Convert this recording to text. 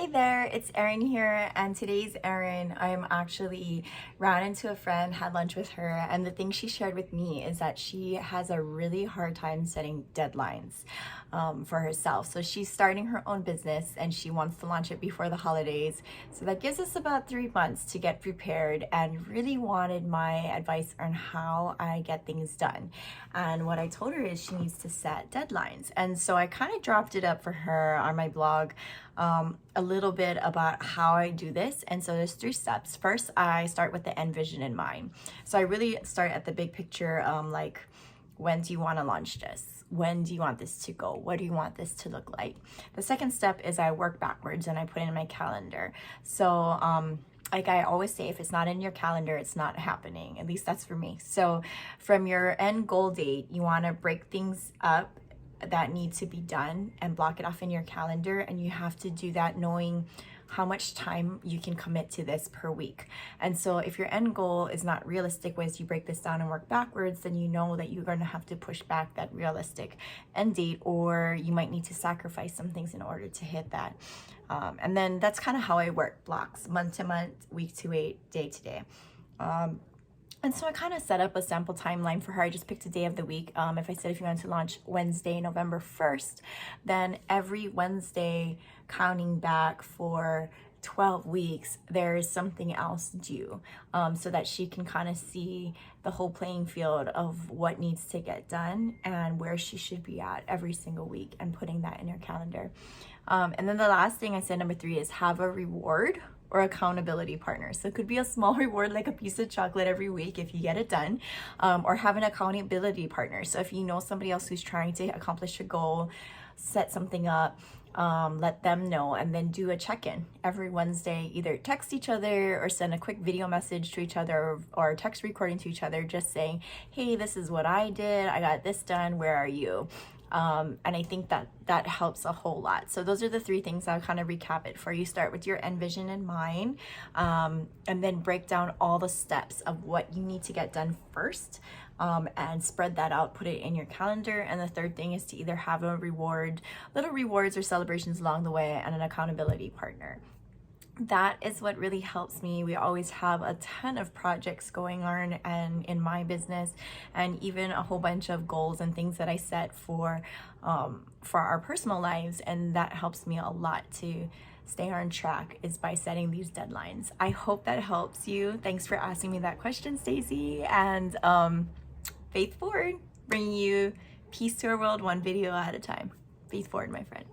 Hey there, it's Erin here, and today's Erin. I'm actually ran into a friend, had lunch with her, and the thing she shared with me is that she has a really hard time setting deadlines for herself. So she's starting her own business and she wants to launch it before the holidays. So that gives us about 3 months to get prepared, and really wanted my advice on how I get things done. And what I told her is she needs to set deadlines. And so I kind of dropped it up for her on my blog, a little bit about how I do this. And so there's 3 steps. First, I start with the end vision in mind. So I really start at the big picture, like, when do you want to launch this? When do you want this to go? What do you want this to look like? The second step is I work backwards and I put it in my calendar. So, like I always say, if it's not in your calendar, it's not happening. At least that's for me. So from your end goal date, you want to break things up that need to be done and block it off in your calendar. And you have to do that knowing how much time you can commit to this per week. And so if your end goal is not realistic, as you break this down and work backwards, then you know that you're going to have to push back that realistic end date, or you might need to sacrifice some things in order to hit that. And then that's kind of how I work blocks, month to month, week to week, day to day. And so I kind of set up a sample timeline for her. I just picked a day of the week. If I said if you want to launch Wednesday, November 1st, then every Wednesday counting back for 12 weeks, there is something else due, so that she can kind of see the whole playing field of what needs to get done and where she should be at every single week, and putting that in her calendar. And then the last thing I said, number 3, is have a reward or accountability partner. So it could be a small reward like a piece of chocolate every week if you get it done, or have an accountability partner. So if you know somebody else who's trying to accomplish a goal, set something up, let them know, and then do a check-in every Wednesday. Either text each other or send a quick video message to each other, or text recording to each other, just saying, hey, this is what I did, I got this done, where are you? And I think that helps a whole lot. So those are the 3 things. I'll kind of recap it for you. Start with your end vision in mind, and then break down all the steps of what you need to get done first, and spread that out, put it in your calendar. And the third thing is to either have a reward, little rewards or celebrations along the way, and an accountability partner. That is what really helps me. We always have a ton of projects going on and in my business, and even a whole bunch of goals and things that I set for our personal lives, and that helps me a lot to stay on track, is by setting these deadlines. I hope that helps you. Thanks for asking me that question, Stacey. And faith forward, bringing you peace to our world, one video at a time. Faith forward, my friend.